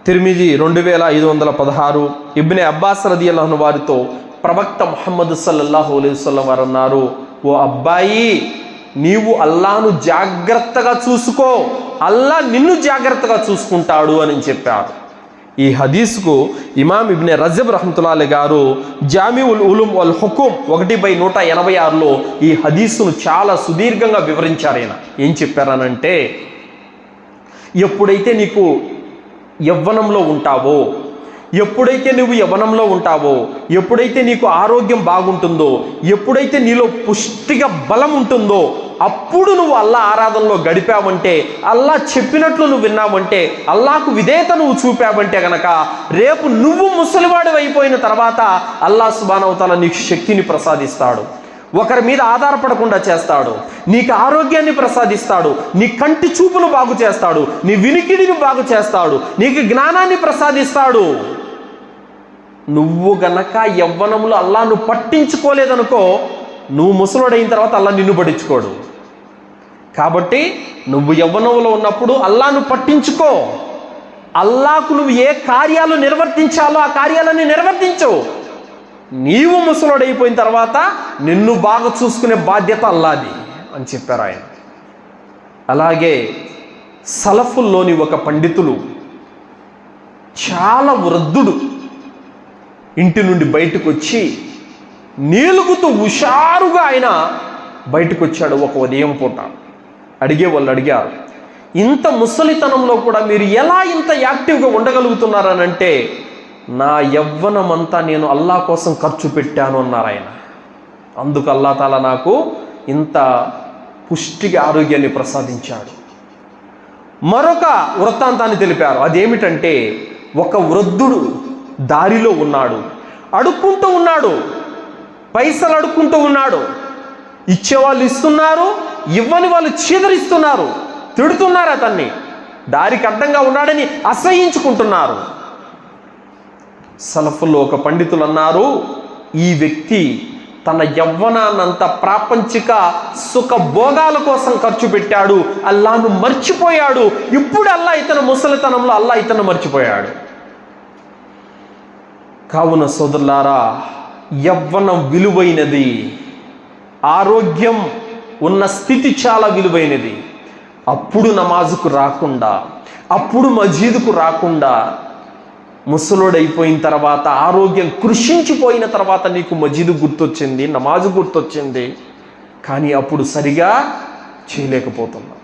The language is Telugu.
తిర్మిజీ 2516. ఇబ్నే అబ్బాస్ రదియల్లాహు అన్హు వారితో ప్రవక్త ముహమ్మద్ సల్లల్లాహు అలైహి వసల్లం వారు అన్నారు, ఓ అబ్బాయి, నీవు అల్లాను జాగ్రత్తగా చూసుకో, అల్లా నిన్ను జాగ్రత్తగా చూసుకుంటాడు అని చెప్పారు. ఈ హదీస్కు ఇమాం ఇబ్నే రజబ్ రహ్మతుల్లాహి గారు జామిఉల్ ఉలూమ్ వల్ హుకుమ్ 1/186లో ఈ హదీసును చాలా సుదీర్ఘంగా వివరించారు. ఆయన ఏం చెప్పారనంటే, ఎప్పుడైతే నీకు యవ్వనంలో ఉంటావో, ఎప్పుడైతే నువ్వు యవ్వనంలో ఉంటావో, ఎప్పుడైతే నీకు ఆరోగ్యం బాగుంటుందో, ఎప్పుడైతే నీలో పుష్టిగా బలం ఉంటుందో, అప్పుడు నువ్వు అల్లా ఆరాధనలో గడిపావంటే, అల్లా చెప్పినట్లు నువ్వు విన్నావంటే, అల్లాకు విధేయత నువ్వు చూపావంటే గనక రేపు నువ్వు ముసలివాడు అయిపోయిన తర్వాత అల్లా సుబ్హానహు వ తఆలా నీకు శక్తిని ప్రసాదిస్తాడు, ఒకరి మీద ఆధారపడకుండా చేస్తాడు, నీకు ఆరోగ్యాన్ని ప్రసాదిస్తాడు, నీ కంటి చూపును బాగు చేస్తాడు, నీ వినికిడిని బాగు చేస్తాడు, నీకు జ్ఞానాన్ని ప్రసాదిస్తాడు. నువ్వు గనక యవ్వనంలో అల్లాను పట్టించుకోలేదనుకో, నువ్వు ముసలుడైన తర్వాత అల్లా నిన్ను పట్టించుకోడు. కాబట్టి నువ్వు యవ్వనంలో ఉన్నప్పుడు అల్లాను పట్టించుకో, అల్లాకు నువ్వు ఏ కార్యాలు నిర్వర్తించాలో ఆ కార్యాలన్నీ నిర్వర్తించు. నీవు ముసలుడైపోయిన తర్వాత నిన్ను బాగా చూసుకునే బాధ్యత అల్లాది అని చెప్పారు ఆయన. అలాగే సలఫుల్లోని ఒక పండితులు, చాలా వృద్ధుడు, ఇంటి నుండి బయటకు వచ్చి నీలుగుతూ హుషారుగా ఆయన బయటకు వచ్చాడు ఒక ఉదయం పూట. వాళ్ళు అడిగారు, ఇంత ముసలితనంలో కూడా మీరు ఎలా ఇంత యాక్టివ్గా ఉండగలుగుతున్నారనంటే, నా యవ్వనమంతా నేను అల్లా కోసం ఖర్చు పెట్టాను అన్నారు ఆయన. అందుకు అల్లా తాలా నాకు ఇంత పుష్టిగా ఆరోగ్యాన్ని ప్రసాదించాడు. మరొక వృత్తాంతాన్ని తెలిపారు. అదేమిటంటే, ఒక వృద్ధుడు దారిలో ఉన్నాడు, అడుక్కుంటూ ఉన్నాడు, పైసలు అడుక్కుంటూ ఉన్నాడు. ఇచ్చేవాళ్ళు ఇస్తున్నారు, ఇవ్వని వాళ్ళు చీదరిస్తున్నారు, తిడుతున్నారు, అతన్ని దారికి అడ్డంగా ఉన్నాడని అసహ్యించుకుంటున్నారు. సలఫుల్లో ఒక పండితులు అన్నారు, ఈ వ్యక్తి తన యవ్వనాన్నంతా ప్రాపంచిక సుఖ భోగాల కోసం ఖర్చు పెట్టాడు, అల్లాను మర్చిపోయాడు. ఇప్పుడు అల్లా ఇతను ముసలితనంలో అల్లా ఇతను మర్చిపోయాడు. కావున సోదరులారా, యవ్వనం విలువైనది, ఆరోగ్యం ఉన్న స్థితి చాలా విలువైనది. అప్పుడు నమాజుకు రాకుండా, అప్పుడు మజీదుకు రాకుండా, ముసలుడైపోయిన తర్వాత, ఆరోగ్యం కృషించిపోయిన తర్వాత నీకు మజీదు గుర్తొచ్చింది, నమాజు గుర్తొచ్చింది, కానీ అప్పుడు సరిగా చేయలేకపోతున్నా.